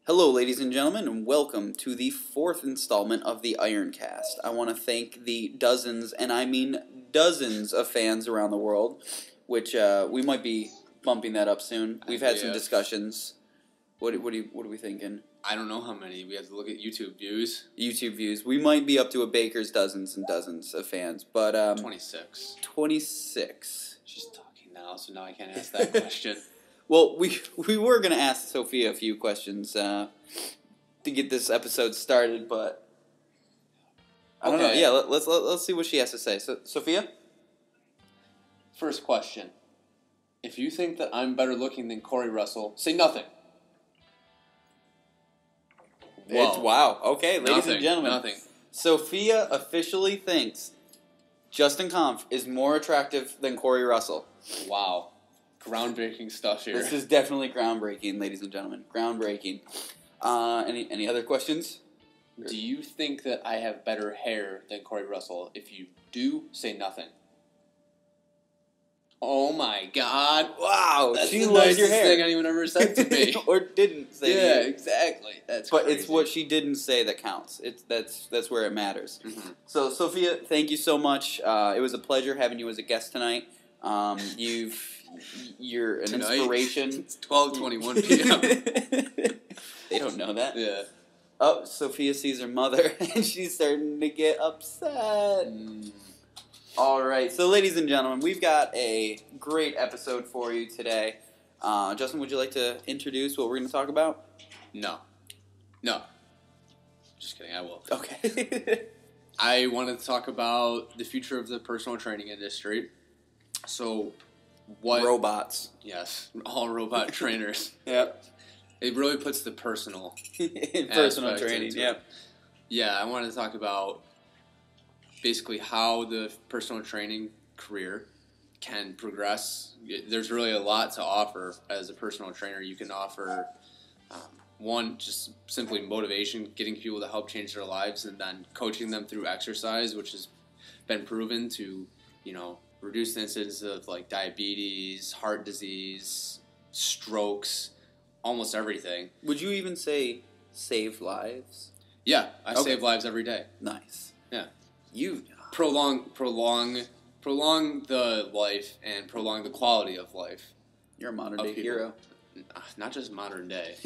Hello, ladies and gentlemen, and welcome to the fourth installment of the IronCast. I want to thank the dozens, and I mean dozens, of fans around the world, which we might be bumping that up soon. We've had some discussions. What are we thinking? I don't know how many. We have to look at YouTube views. YouTube views. We might be up to a baker's dozens and dozens of fans, but 26. 26. She's talking now, so now I can't ask that question. Well, we were going to ask Sophia a few questions to get this episode started, but I don't know. Yeah, let's see what she has to say. So, Sophia? First question. If you think that I'm better looking than Corey Russell, say nothing. Wow. Okay, ladies and gentlemen. Nothing. Sophia officially thinks Justin Kompf is more attractive than Corey Russell. Wow. Groundbreaking stuff here. This is definitely groundbreaking, ladies and gentlemen. Groundbreaking. Any other questions? Do you think that I have better hair than Corey Russell? If you do, say nothing. Oh my God! Wow, that's she the loves nicest your hair. thing anyone ever said to me, or didn't say. Yeah, exactly. That's but crazy. It's what she didn't say that counts. That's where it matters. Mm-hmm. So, Sophia, thank you so much. It was a pleasure having you as a guest tonight. You're an inspiration. It's 12:21 p.m. They don't know that. Yeah. Oh, Sophia sees her mother, and she's starting to get upset. All right, so ladies and gentlemen, we've got a great episode for you today. Justin, would you like to introduce what we're going to talk about? No. Just kidding, I will. Okay. I wanted to talk about the future of the personal training industry. So, what... Robots. Yes, all robot trainers. Yep. It really puts the personal in personal training, yep. Yeah, I wanted to talk about basically how the personal training career can progress. There's really a lot to offer as a personal trainer. You can offer, one, just simply motivation, getting people to help change their lives, and then coaching them through exercise, which has been proven to, reduce the incidence of like diabetes, heart disease, strokes, almost everything. Would you even say save lives? Yeah, I save lives every day. Nice. Yeah. You prolong the life and prolong the quality of life. You're a modern day hero. Not just modern day.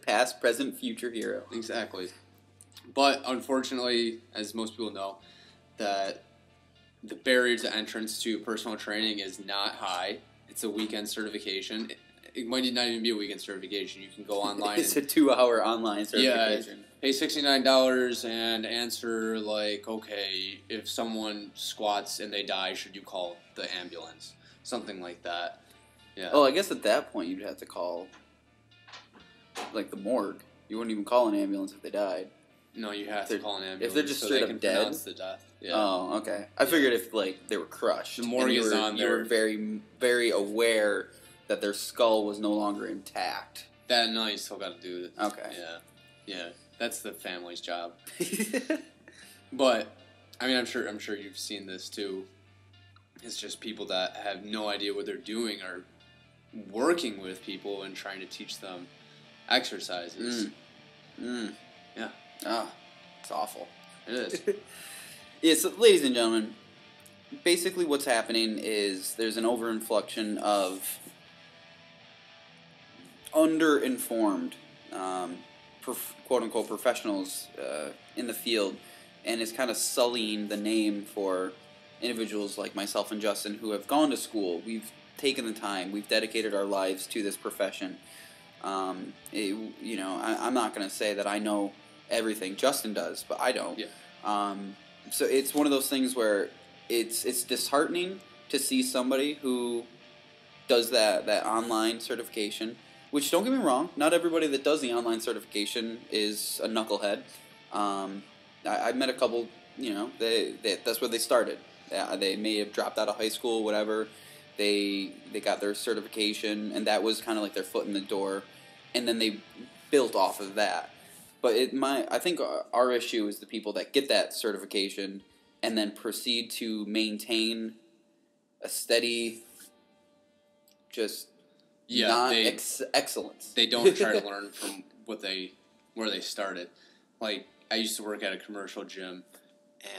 Past, present, future hero. Exactly. But unfortunately, as most people know, that the barrier to entrance to personal training is not high. It's a weekend certification. It might not even be a weekend certification. You can go online. It's a 2-hour online certification. Yeah, pay $69 and answer okay, if someone squats and they die, should you call the ambulance? Something like that. Yeah. Oh, I guess at that point you'd have to call the morgue. You wouldn't even call an ambulance if they died. No, you have to call an ambulance if they're just so straight they up can dead. Pronounce the death. Yeah. Oh, okay. I figured if they were crushed. The morgue is on there. You were very, very aware that their skull was no longer intact. That no, you still got to do it. Okay. Yeah. That's the family's job. But I mean, I'm sure you've seen this too. It's just people that have no idea what they're doing are working with people and trying to teach them exercises. Yeah. Oh, it's awful. It is. Yeah, so ladies and gentlemen, basically what's happening is there's an overinflection of underinformed, quote-unquote, professionals in the field, and it's kind of sullying the name for individuals like myself and Justin who have gone to school. We've taken the time. We've dedicated our lives to this profession. I'm not going to say that I know everything. Justin does, but I don't. Yeah. So it's one of those things where it's disheartening to see somebody who does that online certification, which, don't get me wrong, not everybody that does the online certification is a knucklehead. I've met a couple, that's where they started. They may have dropped out of high school, whatever. They got their certification, and that was kind of like their foot in the door, and then they built off of that. But I think our issue is the people that get that certification and then proceed to maintain a steady, just excellence. They don't try to learn from where they started. Like, I used to work at a commercial gym,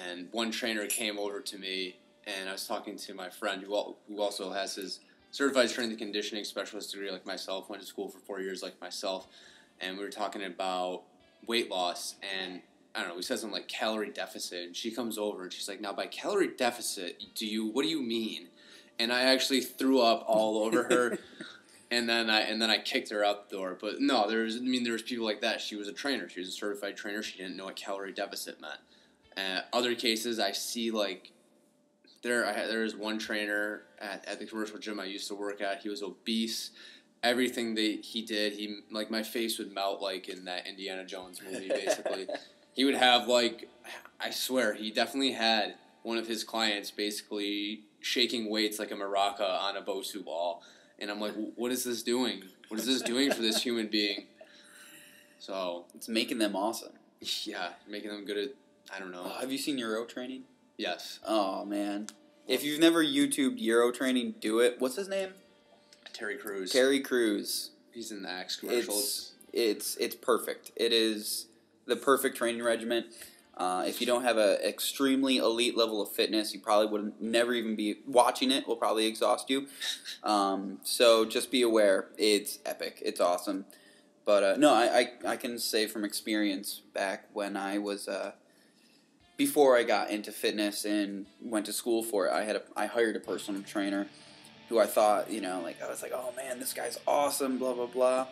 and one trainer came over to me, and I was talking to my friend who also has his certified strength and conditioning specialist degree like myself, went to school for 4 years like myself, and we were talking about weight loss, and I don't know, we said something like calorie deficit, and she comes over and she's like, now by calorie deficit, what do you mean? And I actually threw up all over her. And then I kicked her out the door. But no, there was people like that. She was a trainer. She was a certified trainer. She didn't know what calorie deficit meant. Other cases, I see like there was one trainer at the commercial gym I used to work at. He was obese. Everything he did, like my face would melt like in that Indiana Jones movie. Basically, he would have like, I swear, he definitely had one of his clients basically shaking weights like a maraca on a Bosu ball. And I'm like, what is this doing? What is this doing for this human being? So it's making them awesome. Yeah, making them good at, I don't know. Have you seen Euro training? Yes. Oh, man. If you've never YouTubed Euro training, do it. What's his name? Terry Crews. Terry Crews. He's in the Axe commercials. It's perfect. It is the perfect training regimen. If you don't have an extremely elite level of fitness, you probably would never even be watching it. Will probably exhaust you. So just be aware. It's epic. It's awesome. But no, I can say from experience back when I was before I got into fitness and went to school for it. I hired a personal trainer who I thought, I was like, oh man, this guy's awesome. Blah blah blah.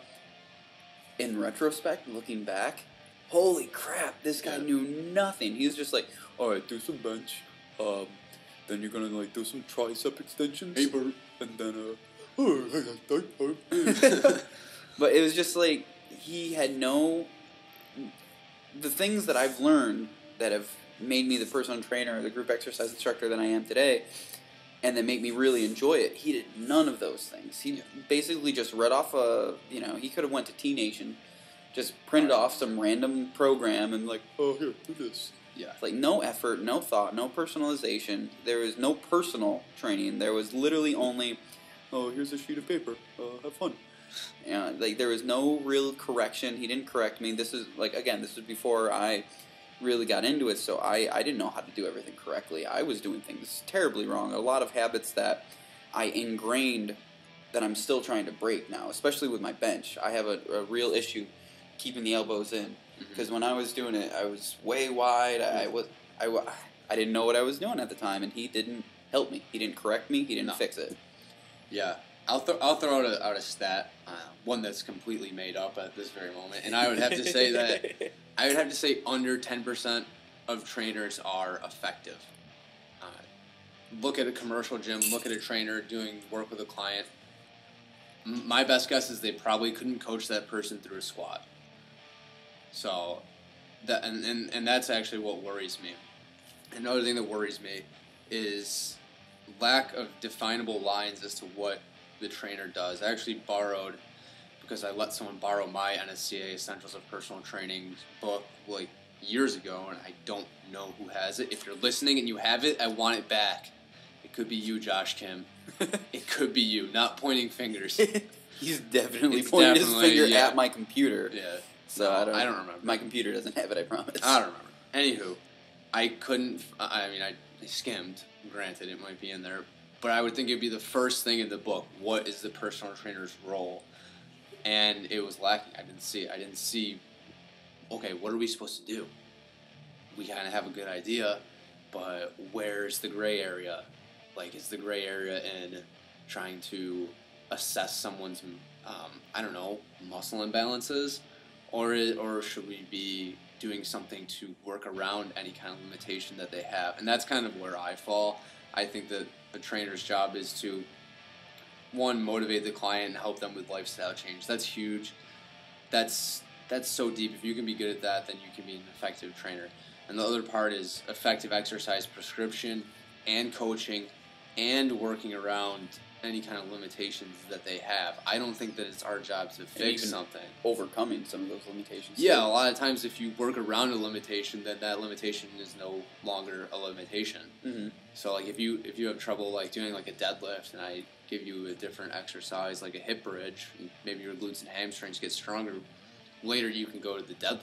In retrospect, looking back. Holy crap, this guy knew nothing. He was just like, all right, do some bench. Then you're going to, do some tricep extensions. Hey, Bert. And then, But it was just like, he had the things that I've learned that have made me the personal trainer or the group exercise instructor that I am today, and that make me really enjoy it, he did none of those things. He basically just read off he could have went to T-Nation, just printed off some random program and oh, here, do this. Yeah. It's no effort, no thought, no personalization. There was no personal training. There was literally only, oh, here's a sheet of paper. Have fun. There was no real correction. He didn't correct me. This is, this was before I really got into it, so I didn't know how to do everything correctly. I was doing things terribly wrong. A lot of habits that I ingrained that I'm still trying to break now, especially with my bench. I have a real issue keeping the elbows in, because when I was doing it, I was way wide. I didn't know what I was doing at the time, and he didn't help me. He didn't correct me. He didn't fix it. Yeah, I'll throw out a stat, one that's completely made up at this very moment, and I would have to say under 10% of trainers are effective. Look at a commercial gym. Look at a trainer doing work with a client. My best guess is they probably couldn't coach that person through a squat. So, and that's actually what worries me. Another thing that worries me is lack of definable lines as to what the trainer does. I actually borrowed, because I let someone borrow my NSCA Essentials of Personal Training book years ago, and I don't know who has it. If you're listening and you have it, I want it back. It could be you, Josh Kim. It could be you. Not pointing fingers. He's definitely pointing his finger at my computer. Yeah. So I don't remember. My computer doesn't have it, I promise. I don't remember. Anywho, I couldn't. I skimmed. Granted, it might be in there, but I would think it'd be the first thing in the book. What is the personal trainer's role? And it was lacking. I didn't see it. I didn't see. Okay, what are we supposed to do? We kind of have a good idea, but where's the gray area? Is the gray area in trying to assess someone's, muscle imbalances? Or should we be doing something to work around any kind of limitation that they have? And that's kind of where I fall. I think that a trainer's job is to, one, motivate the client and help them with lifestyle change. That's huge. That's so deep. If you can be good at that, then you can be an effective trainer. And the other part is effective exercise prescription and coaching and working around any kind of limitations that they have. I don't think that it's our job to fix something. Overcoming some of those limitations. Yeah, a lot of times if you work around a limitation, then that limitation is no longer a limitation. Mm-hmm. So if you have trouble doing a deadlift, and I give you a different exercise like a hip bridge, maybe your glutes and hamstrings get stronger, later you can go to the deadlift.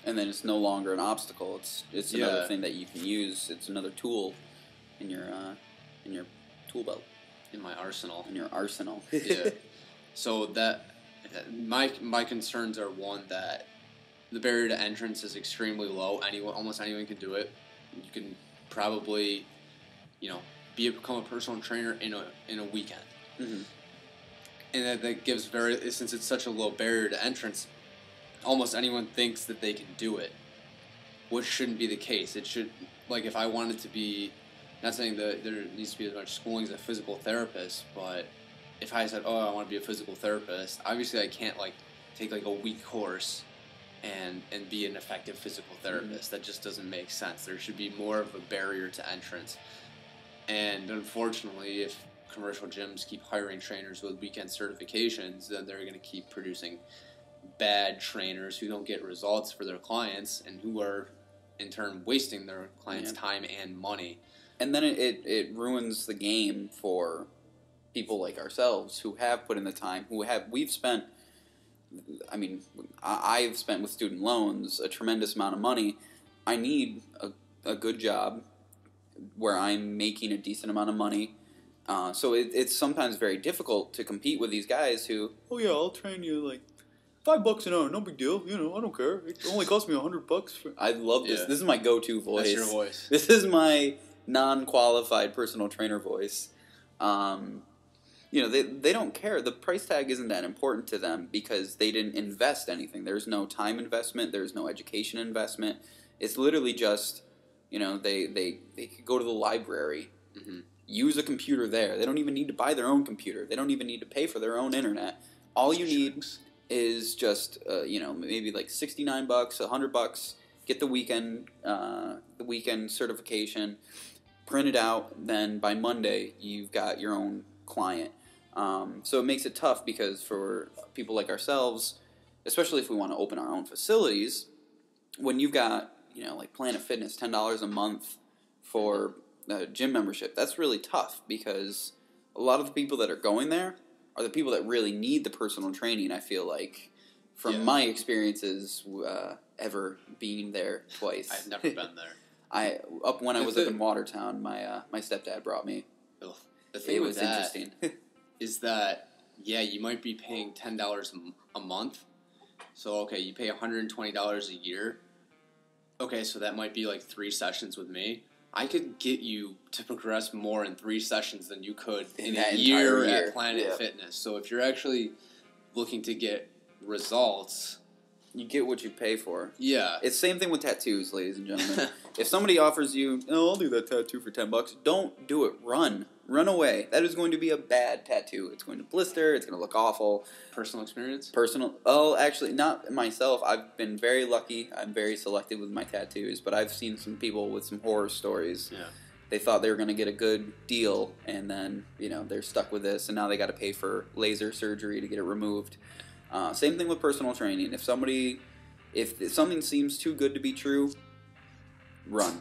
And then it's no longer an obstacle. It's another thing that you can use. It's another tool in your tool belt. In my arsenal. In your arsenal. Yeah. So my concerns are, one, that the barrier to entrance is extremely low. Almost anyone can do it. You can probably, become a personal trainer in a weekend. Mm-hmm. And that gives since it's such a low barrier to entrance, almost anyone thinks that they can do it, which shouldn't be the case. It should, if I wanted to be, not saying that there needs to be as much schooling as a physical therapist, but if I said, I want to be a physical therapist, obviously I can't, take, a week course and be an effective physical therapist. Mm-hmm. That just doesn't make sense. There should be more of a barrier to entrance. And unfortunately, if commercial gyms keep hiring trainers with weekend certifications, then they're going to keep producing bad trainers who don't get results for their clients and who are, in turn, wasting their clients' time and money. And then it ruins the game for people like ourselves who have put in the time, I've spent with student loans a tremendous amount of money. I need a good job where I'm making a decent amount of money. So it's sometimes very difficult to compete with these guys who, I'll train you $5 an hour, no big deal. I don't care. It only cost me $100. I love this. Yeah. This is my go-to voice. That's your voice. This is my non-qualified personal trainer voice. They don't care. The price tag isn't that important to them because they didn't invest anything. There's no time investment. There's no education investment. It's literally just, they could go to the library, mm-hmm. use a computer there. They don't even need to buy their own computer. They don't even need to pay for their own internet. All you need is just, maybe $69, $100. Get the weekend certification, print it out. Then by Monday, you've got your own client. So it makes it tough because for people like ourselves, especially if we want to open our own facilities, when you've got, Planet Fitness, $10 a month for a gym membership, that's really tough because a lot of the people that are going there are the people that really need the personal training, I feel like, from my experiences ever being there twice. I've never been there. When I was up in Watertown, my stepdad brought me. Ugh. The thing with that is that, you might be paying $10 a month. So, okay, you pay $120 a year. Okay, so that might be 3 sessions with me. I could get you to progress more in 3 sessions than you could in a year at Planet Fitness. So if you're actually looking to get results, you get what you pay for. Yeah. It's the same thing with tattoos, ladies and gentlemen. If somebody offers you, I'll do that tattoo for $10, don't do it. Run. Run away. That is going to be a bad tattoo. It's going to blister. It's going to look awful. Personal experience? Actually, not myself. I've been very lucky. I'm very selective with my tattoos, but I've seen some people with some horror stories. Yeah. They thought they were going to get a good deal, and then, they're stuck with this, and now they got to pay for laser surgery to get it removed. Same thing with personal training. If something seems too good to be true, run.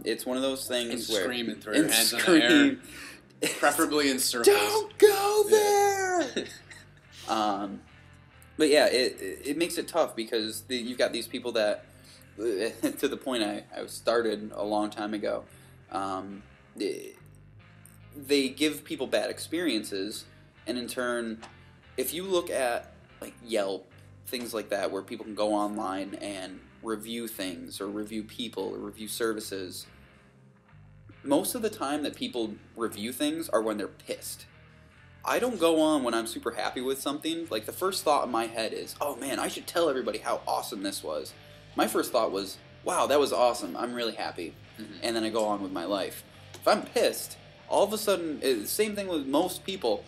It's one of those things and where scream and throw your hands in the air, preferably in circles. Don't go there. But it makes it tough because you've got these people that, to the point I started a long time ago, they give people bad experiences, and in turn, if you look at Yelp, things like that, where people can go online and review things or review people or review services, most of the time that people review things are when they're pissed. I don't go on when I'm super happy with something. The first thought in my head is, oh man, I should tell everybody how awesome this was. My first thought was, wow, that was awesome. I'm really happy. Mm-hmm. And then I go on with my life. If I'm pissed, all of a sudden, same thing with most people,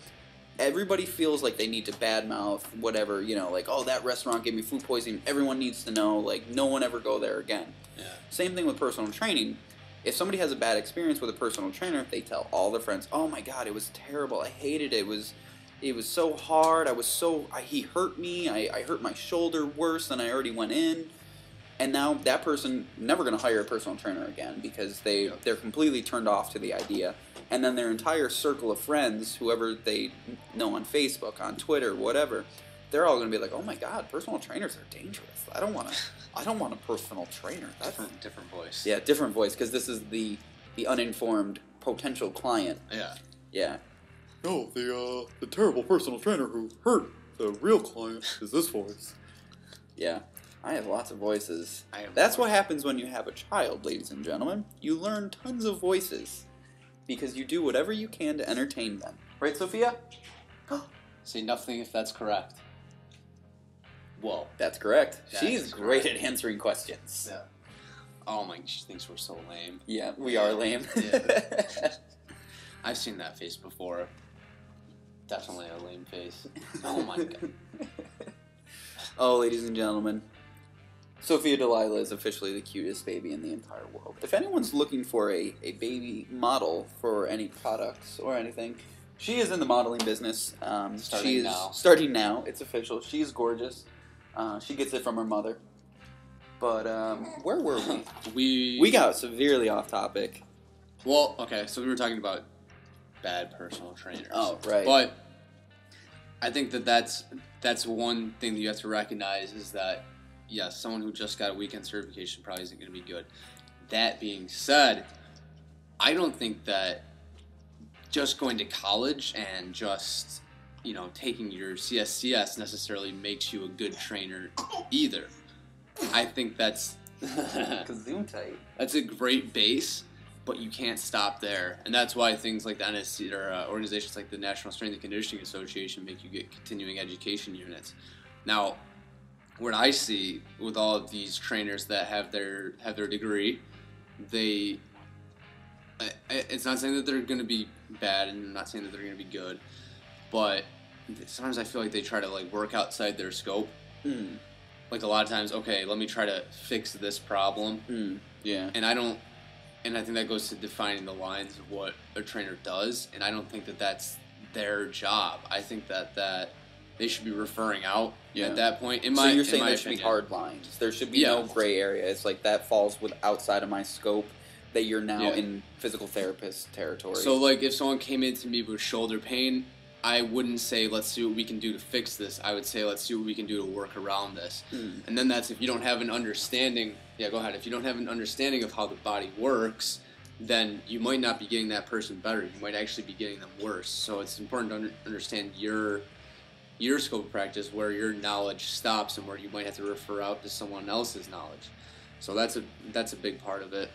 everybody feels like they need to badmouth whatever, that restaurant gave me food poisoning. Everyone needs to know, no one ever go there again. Yeah. Same thing with personal training. If somebody has a bad experience with a personal trainer, they tell all their friends, oh my God, it was terrible. I hated it. It was so hard. He hurt me. I hurt my shoulder worse than I already went in. And now that person never going to hire a personal trainer again because they're completely turned off to the idea. And then their entire circle of friends, whoever they know on Facebook, on Twitter, whatever, they're all going to be like, oh my god, personal trainers are dangerous. I don't want a personal trainer. That's different voice. Yeah, different voice, because this is the uninformed potential client. Yeah. Yeah. No, the terrible personal trainer who hurt the real client is this voice. Yeah. I have lots of voices. That's what happens when you have a child, ladies and gentlemen. You learn tons of voices because you do whatever you can to entertain them. Right, Sophia? Say nothing if that's correct. Whoa. That's correct. That She's is great correct. at answering questions. Yeah. Oh my, she thinks we're so lame. Yeah, we are lame. Yeah. I've seen that face before. Definitely a lame face. Oh my god. Oh, ladies and gentlemen, Sophia Delilah is officially the cutest baby in the entire world. If anyone's looking for a baby model for any products or anything, she is in the modeling business. Starting now. It's official. She's gorgeous. She gets it from her mother. But where were we? We got severely off topic. Well, okay, so we were talking about bad personal trainers. Oh, right. But I think that's one thing that you have to recognize is that, yes, someone who just got a weekend certification probably isn't going to be good. That being said, I don't think that just going to college and just, taking your CSCS necessarily makes you a good trainer either. I think that's that's a great base, but you can't stop there. And that's why things like the NSC or organizations like the National Strength and Conditioning Association make you get continuing education units. Now, what I see with all of these trainers that have their degree, it's not saying that they're going to be bad, and I'm not saying that they're going to be good, but sometimes I feel like they try to work outside their scope. Like a lot of times, okay, let me try to fix this problem. Yeah. And I think that goes to defining the lines of what a trainer does, and I don't think that that's their job. I think that they should be referring out at that point. So you're saying there should be hard lines. There should be no gray area. It's like that falls outside of my scope, that you're now in physical therapist territory. So if someone came in to me with shoulder pain, I wouldn't say, let's see what we can do to fix this. I would say, let's see what we can do to work around this. And then that's if you don't have an understanding. Yeah, go ahead. If you don't have an understanding of how the body works, then you might not be getting that person better. You might actually be getting them worse. So it's important to understand your scope of practice, where your knowledge stops and where you might have to refer out to someone else's knowledge. So that's a big part of it.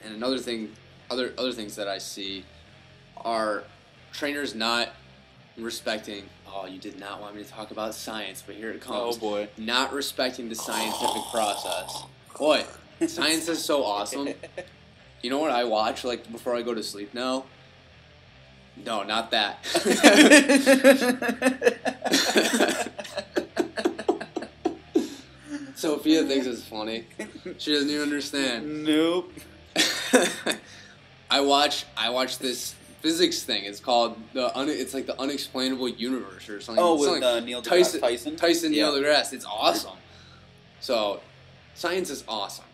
And another thing, other things that I see are trainers not respecting. Oh, you did not want me to talk about science, but here it comes. Oh boy. Not respecting the scientific process. Boy, science is so awesome. You know what I watch before I go to sleep now? No, not that. Sophia thinks it's funny. She doesn't even understand. Nope. I watch this physics thing. It's called it's like the unexplainable universe or something. Oh, with Neil deGrasse Tyson. Neil deGrasse. It's awesome. So, science is awesome,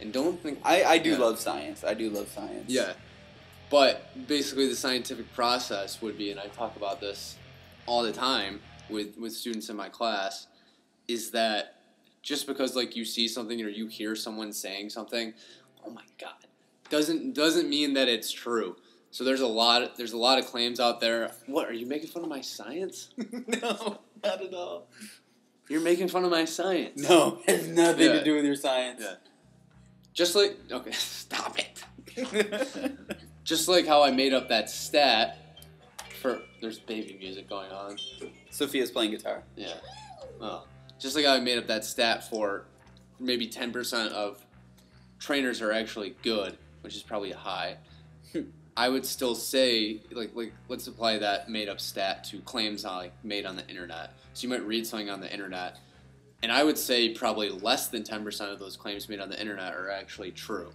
and don't think I do love science. I do love science. Yeah, but basically the scientific process would be, and I talk about this all the time with students in my class, is that just because you see something or you hear someone saying something, oh my god, doesn't mean that it's true. So there's a lot of claims out there. What, are you making fun of my science? No, not at all. You're making fun of my science. No, it has nothing to do with your science. Yeah. Just okay, stop it. Just like how I made up that stat there's baby music going on. Sophia's playing guitar. Yeah. Oh. Just like how I made up that stat for maybe 10% of trainers are actually good, which is probably a high. I would still say, let's apply that made-up stat to claims made on the internet. So you might read something on the internet, and I would say probably less than 10% of those claims made on the internet are actually true.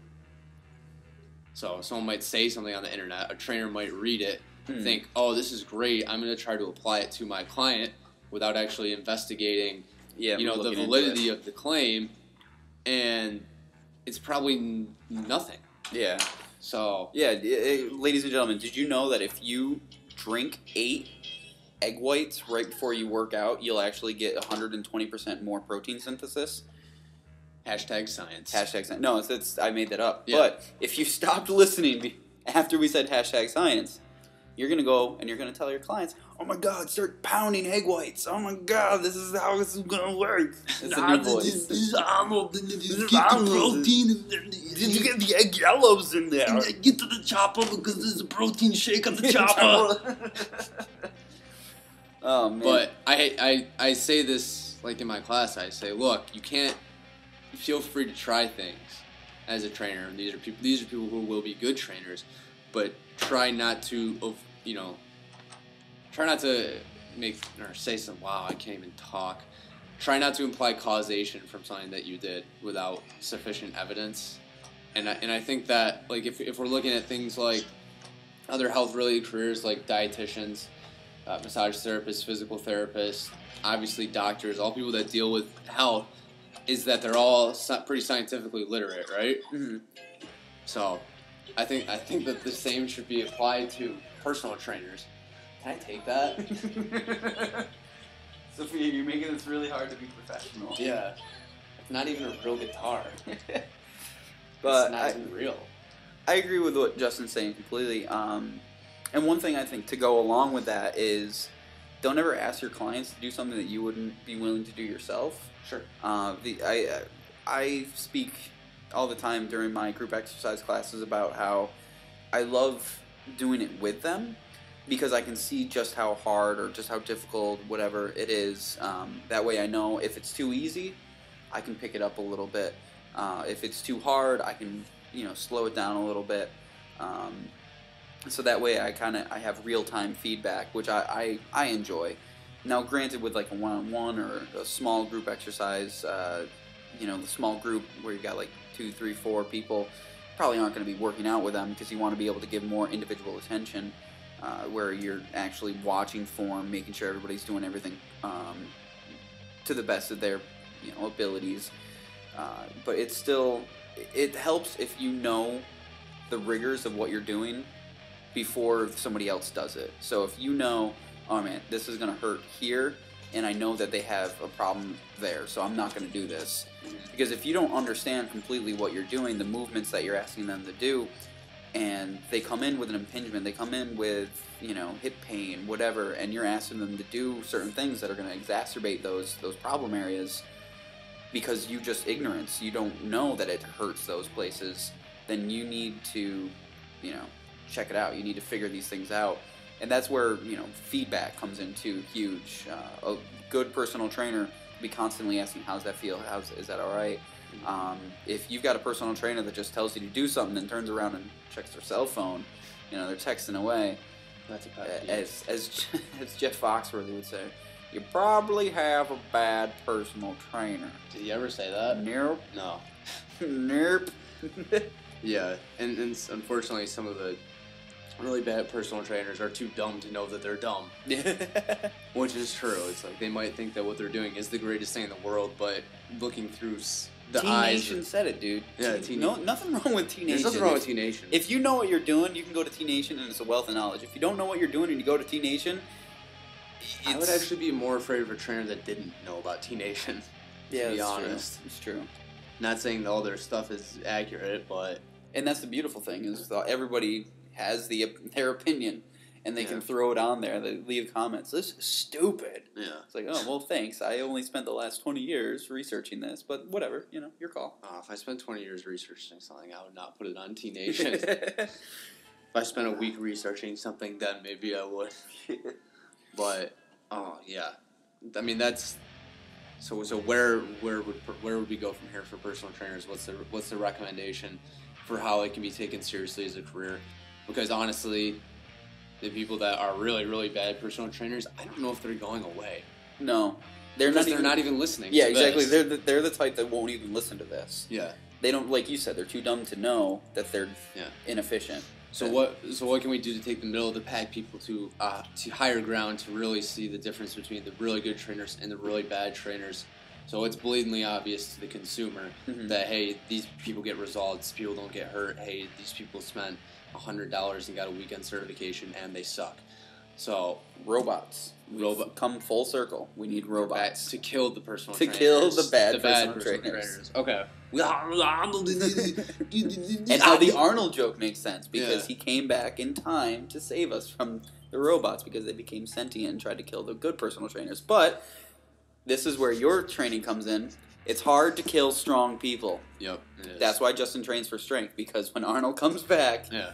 So someone might say something on the internet, a trainer might read it, think, oh, this is great, I'm going to try to apply it to my client without actually investigating the validity of the claim, and it's probably nothing. Yeah. So yeah, ladies and gentlemen, did you know that if you drink 8 egg whites right before you work out, you'll actually get 120% more protein synthesis. Hashtag science. Hashtag science. No, I made that up. Yeah. But if you stopped listening after we said hashtag science, you're going to go and you're going to tell your clients, oh my God, start pounding egg whites. Oh my God, this is how this is going to work. It's a new voice. This is Arnold. Get the protein. Did you get the egg yellows in there? Get to the chopper because there's a protein shake on the chopper. Oh, man. But I say this, like in my class, I say, look, you can't, feel free to try things as a trainer. These are people who will be good trainers, but try not to make or say some, wow, I can't even talk. Try not to imply causation from something that you did without sufficient evidence. And I think that, like, if we're looking at things like other health-related careers like dietitians, massage therapists, physical therapists, obviously doctors, all people that deal with health, is that they're all pretty scientifically literate, right? Mm-hmm. So I think that the same should be applied to personal trainers. Can I take that? Sophia, you're making this really hard to be professional. Yeah. It's not even a real guitar. But it's not even real. I agree with what Justin's saying completely. And one thing I think to go along with that is don't ever ask your clients to do something that you wouldn't be willing to do yourself. Sure. I speak all the time during my group exercise classes about how I love doing it with them because I can see just how hard or just how difficult, whatever it is. That way I know if it's too easy, I can pick it up a little bit. If it's too hard, I can slow it down a little bit. So that way I have real-time feedback, which I enjoy. Now, granted, with like a one-on-one or a small group exercise, the small group where you got like 2, 3, 4 people, probably aren't going to be working out with them because you want to be able to give more individual attention, where you're actually watching form, making sure everybody's doing everything to the best of their abilities. But it helps if you know the rigors of what you're doing before somebody else does it. So if you know, oh man, this is going to hurt here, and I know that they have a problem there, so I'm not going to do this. Because if you don't understand completely what you're doing, the movements that you're asking them to do, and they come in with an impingement, they come in with, hip pain, whatever, and you're asking them to do certain things that are going to exacerbate those problem areas because you just ignorance, you don't know that it hurts those places, then you need to, check it out. You need to figure these things out. And that's where, feedback comes into huge. A good personal trainer will be constantly asking, how's that feel? Is that all right? If you've got a personal trainer that just tells you to do something and turns around and checks their cell phone, they're texting away. That's a bad idea. As Jeff Foxworthy would say, you probably have a bad personal trainer. Did he ever say that? Nope. No. Nope. Yeah, and unfortunately some of the really bad personal trainers are too dumb to know that they're dumb. Which is true. It's like they might think that what they're doing is the greatest thing in the world, but looking through the Teen eyes... Nation said it, dude. Yeah, nothing wrong with Teen Nation. There's nothing wrong with Teen Nation. If you know what you're doing, you can go to Teen Nation and it's a wealth of knowledge. If you don't know what you're doing and you go to Teen Nation... I would actually be more afraid of a trainer that didn't know about Teen Nation, to be honest. It's true. Not saying that all their stuff is accurate, but... And that's the beautiful thing, is that everybody has their opinion, and they can throw it on there. They leave comments. This is stupid. Yeah. It's like, oh, well, thanks. I only spent the last 20 years researching this, but whatever, your call. If I spent 20 years researching something, I would not put it on Teen Nation. If I spent a week researching something, then maybe I would. But, oh, yeah. I mean, that's... So where would we go from here for personal trainers? What's the recommendation for how it can be taken seriously as a career? Because honestly, the people that are really, really bad personal trainers, I don't know if they're going away. No. They're not even listening. Yeah, exactly. They're the type that won't even listen to this. Yeah. They don't, like you said, they're too dumb to know that they're inefficient. So what can we do to take the middle of the pack people to higher ground to really see the difference between the really good trainers and the really bad trainers? So it's blatantly obvious to the consumer that, hey, these people get results, people don't get hurt. Hey, these people spent $100 and got a weekend certification and they suck. So robots. Come full circle. We need robots to kill the personal to trainers. kill the bad personal trainers. Okay. And now the Arnold joke makes sense because he came back in time to save us from the robots because they became sentient and tried to kill the good personal trainers. But this is where your training comes in. It's hard to kill strong people. Yep, it is. That's why Justin trains for strength, because when Arnold comes back, you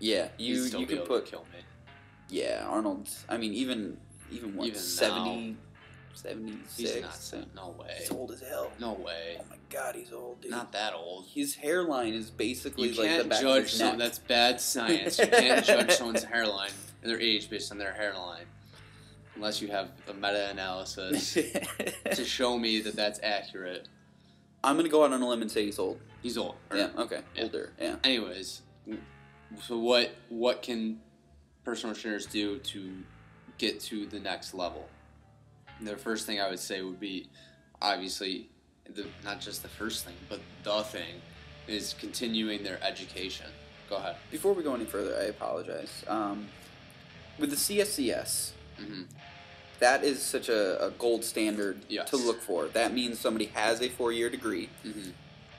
can kill me. Yeah, Arnold. I mean, even 70, 76. He's not. No way. He's old as hell. No way. Oh my God, he's old, dude. Not that old. His hairline is basically you like can't the back judge of his neck. That's bad science. You can't judge someone's hairline and their age based on their hairline, unless you have a meta-analysis to show me that that's accurate. I'm gonna go out on a limb and say he's old. He's old. Yeah. Okay. Yeah. Older. Yeah. Anyways, so what can personal trainers do to get to the next level? The first thing I would say would be, obviously, not just the first thing, but the thing is continuing their education. Go ahead. Before we go any further, I apologize. With the CSCS, that is such a gold standard to look for. That means somebody has a 4-year degree,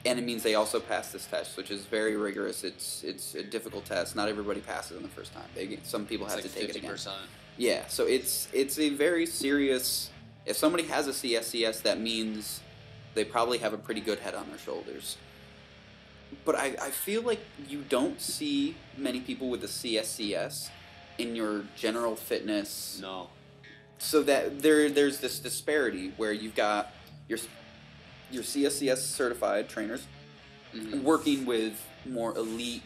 and it means they also pass this test, which is very rigorous. It's a difficult test. Not everybody passes on the first time. Some people have to take 50%. It again. Yeah, so it's a very serious. If somebody has a CSCS, that means they probably have a pretty good head on their shoulders. But I feel like you don't see many people with the CSCS in your general fitness. No. So that there's this disparity where you've got your CSCS certified trainers working with more elite,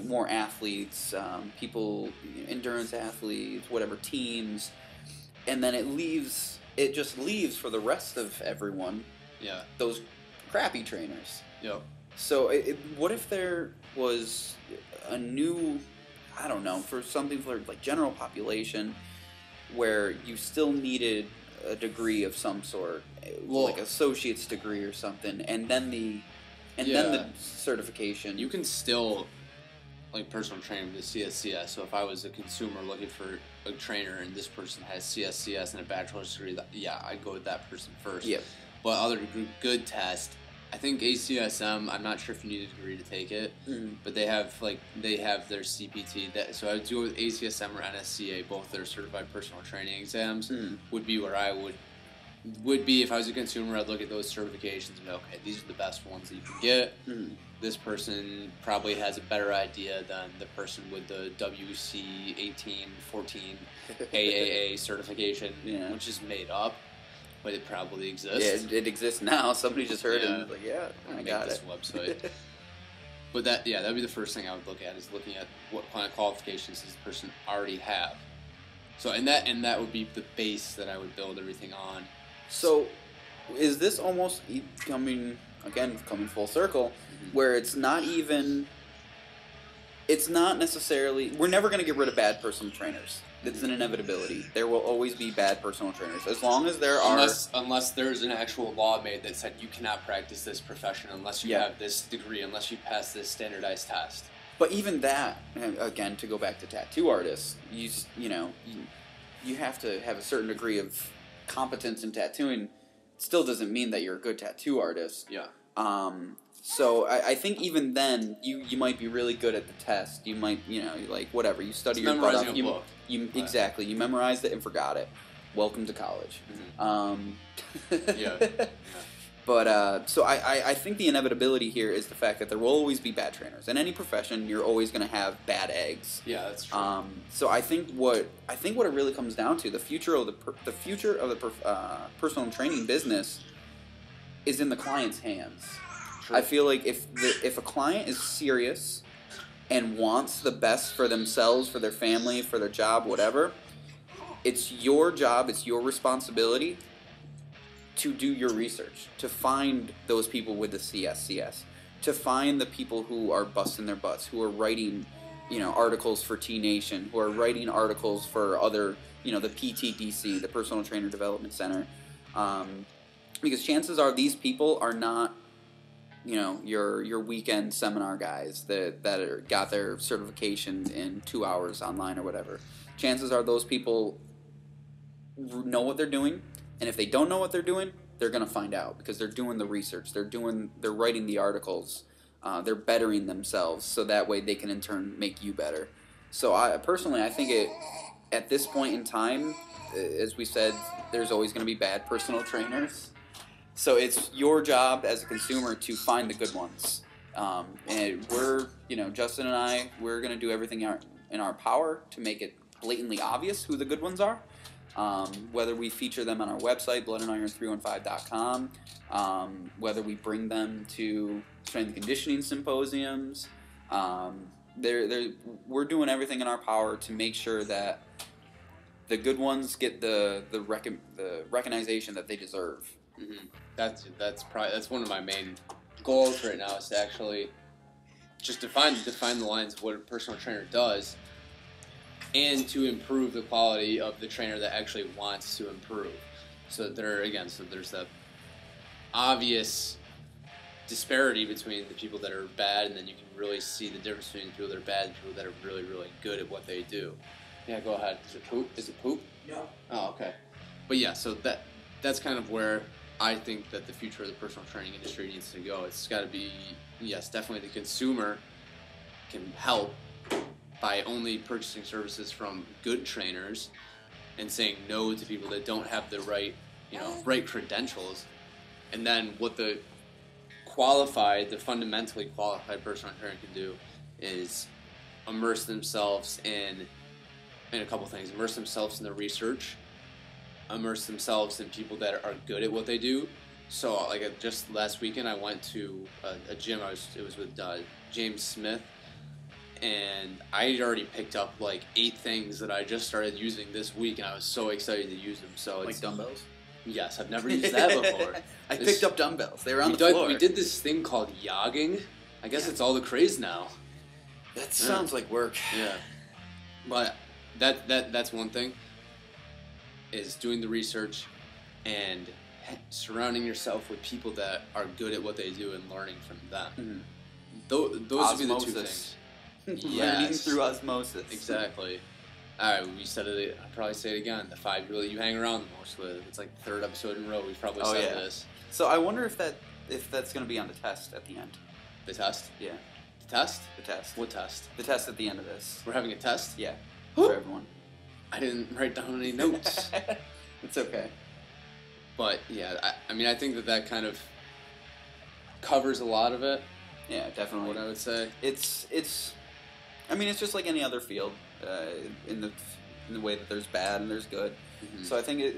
more athletes, people, endurance athletes, whatever, teams, and then it just leaves for the rest of everyone. Yeah. Those crappy trainers. Yep. So what if there was a new, I don't know, for some people, like general population, where you still needed a degree of some sort, like associate's degree or something, and then the certification. You can still personal training with the CSCS. So if I was a consumer looking for a trainer and this person has CSCS and a bachelor's degree, I'd go with that person first. Yeah. But other good test, I think ACSM, I'm not sure if you need a degree to take it, but they have their CPT. So I would do it with ACSM or NSCA, both their certified personal training exams would be where I would be if I was a consumer. I'd look at those certifications and be, okay, these are the best ones that you can get. This person probably has a better idea than the person with the WC 1814 AAA certification, which is made up. But it probably exists. Yeah, it exists now. Somebody just heard it and was like, I got this website. But that'd be the first thing I would look at, is looking at what kind of qualifications does the person already have. So and that would be the base that I would build everything on. So is this almost coming full circle, where it's not necessarily, we're never going to get rid of bad personal trainers. It's an inevitability. There will always be bad personal trainers. As long as there are... Unless there's an actual law made that said you cannot practice this profession unless you have this degree, unless you pass this standardized test. But even that, again, to go back to tattoo artists, you have to have a certain degree of competence in tattooing. It still doesn't mean that you're a good tattoo artist. Yeah. So I think even then, you might be really good at the test. You might, whatever. You study your butt off. Exactly. You memorized it and forgot it. Welcome to college. But so I think the inevitability here is the fact that there will always be bad trainers. In any profession, you're always going to have bad eggs. Yeah, that's true. So I think what it really comes down to, the future of the personal training business is in the client's hands. True. I feel like if a client is serious and wants the best for themselves, for their family, for their job, whatever, it's your job, it's your responsibility to do your research, to find those people with the CSCS, to find the people who are busting their butts, who are writing, articles for T Nation, who are writing articles for other, the PTDC, the Personal Trainer Development Center, because chances are these people are not you know, your weekend seminar guys that got their certification in 2 hours online or whatever. Chances are those people know what they're doing, and if they don't know what they're doing, they're going to find out because they're doing the research, they're writing the articles, they're bettering themselves, so that way they can in turn make you better. So I think at this point in time, as we said, there's always going to be bad personal trainers. So it's your job as a consumer to find the good ones. And we're, you know, Justin and I, we're going to do everything in our power to make it blatantly obvious who the good ones are. Whether we feature them on our website, bloodandiron315.com, whether we bring them to strength and conditioning symposiums, we're doing everything in our power to make sure that the good ones get the recognition that they deserve. Mm-hmm. That's one of my main goals right now, is to actually just define the lines of what a personal trainer does, and to improve the quality of the trainer that actually wants to improve. So there's that obvious disparity between the people that are bad, and then you can really see the difference between the people that are bad and the people that are really, really good at what they do. Yeah, go ahead. Is it poop? Is it poop? No. Oh, okay. But yeah, so that's kind of where I think that the future of the personal training industry needs to go. It's got to be, yes, definitely the consumer can help by only purchasing services from good trainers and saying no to people that don't have the right credentials. And then what the fundamentally qualified personal trainer can do is immerse themselves in a couple things. Immerse themselves in the research, immerse themselves in people that are good at what they do. So, like, just last weekend, I went to a gym. It was with James Smith, and I had already picked up like 8 things that I just started using this week, and I was so excited to use them. So like dumbbells? Yes, I've never used that before. I picked up dumbbells. They were on the floor. We did this thing called yogging. I guess it's all the craze now. That sounds like work. Yeah, but that's one thing, is doing the research and surrounding yourself with people that are good at what they do and learning from them. Mm-hmm. Those would be the 2 things. Learning through osmosis. Exactly. Alright, we said it, I'll probably say it again. The 5 people that you hang around the most with. It's like the 3rd episode in a row we've probably said this. So I wonder if that's going to be on the test at the end. The test? Yeah. The test? The test. What test? The test at the end of this. We're having a test? Yeah. For everyone. I didn't write down any notes. It's okay. But yeah, I think that kind of covers a lot of it. Yeah, definitely. What I would say. It's just like any other field, in the way that there's bad and there's good. Mm-hmm. So I think it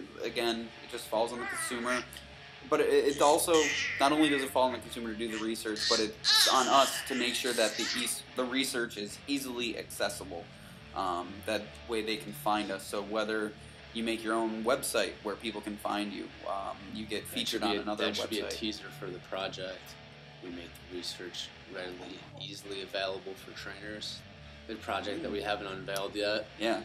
just falls on the consumer. But it also, not only does it fall on the consumer to do the research, but it's on us to make sure that the research is easily accessible. That way they can find us. So whether you make your own website where people can find you, you get featured on another website. That should be a teaser for the project. We make the research readily, easily available for trainers. The project that we haven't unveiled yet. Yeah.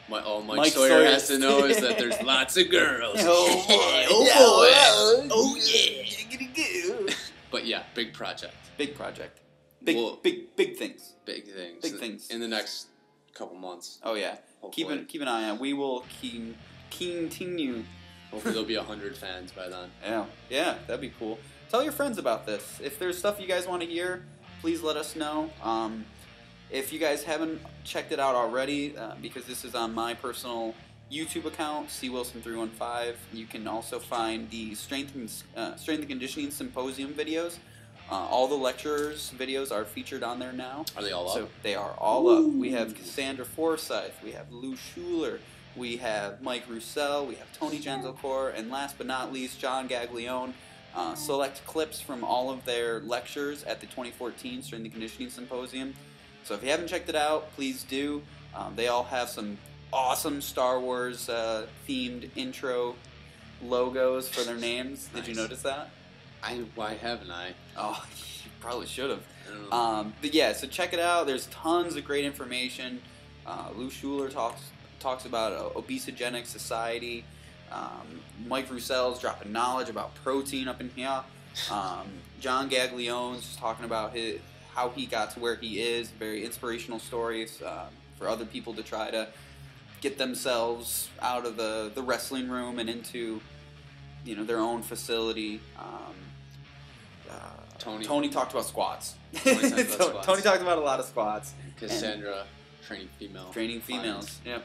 Mike Sawyer has to know is that there's lots of girls. Oh boy! Oh yeah! But yeah, big project. Big project. Big things. Big things. Big things in the next couple months. Oh yeah. Hopefully. Keep an eye on. We will continue. Hopefully there'll be 100 fans by then. Yeah, that'd be cool. Tell your friends about this. If there's stuff you guys want to hear, please let us know. If you guys haven't checked it out already, because this is on my personal YouTube account, CWilson315, you can also find the Strength and Conditioning Symposium videos. All the lecturers' videos are featured on there now. Are they all up? So they are all up. We have Cassandra Forsyth, we have Lou Schuler, we have Mike Roussel, we have Tony Gentilcore, and last but not least, John Gaglione. Select clips from all of their lectures at the 2014 Strength and Conditioning Symposium. So if you haven't checked it out, please do. They all have some awesome Star Wars themed intro logos for their names. Nice. Did you notice that? Why haven't I? Oh, you probably should have. But yeah, so check it out. There's tons of great information. Lou Schuler talks about obesogenic society. Mike Roussel's dropping knowledge about protein up in here. John Gaglione's just talking about how he got to where he is. Very inspirational stories for other people to try to get themselves out of the wrestling room and into their own facility. Tony talked about squats. Tony talked about a lot of squats. Cassandra training females. Yeah.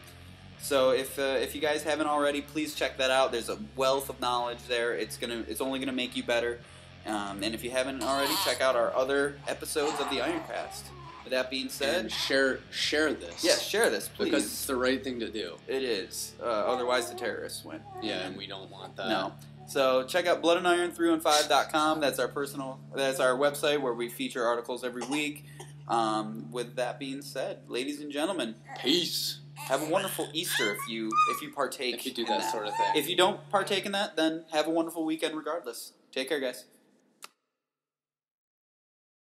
So if you guys haven't already, please check that out. There's a wealth of knowledge there. It's only gonna make you better. And if you haven't already, check out our other episodes of the IronCast. With that being said, and share this. Yeah, share this, please. Because it's the right thing to do. It is. Otherwise, the terrorists win. Yeah, and we don't want that. No. So check out bloodandiron315.com. That's our website where we feature articles every week. With that being said, ladies and gentlemen, peace. Have a wonderful Easter if you partake. If you do that sort of thing. If you don't partake in that, then have a wonderful weekend regardless. Take care, guys.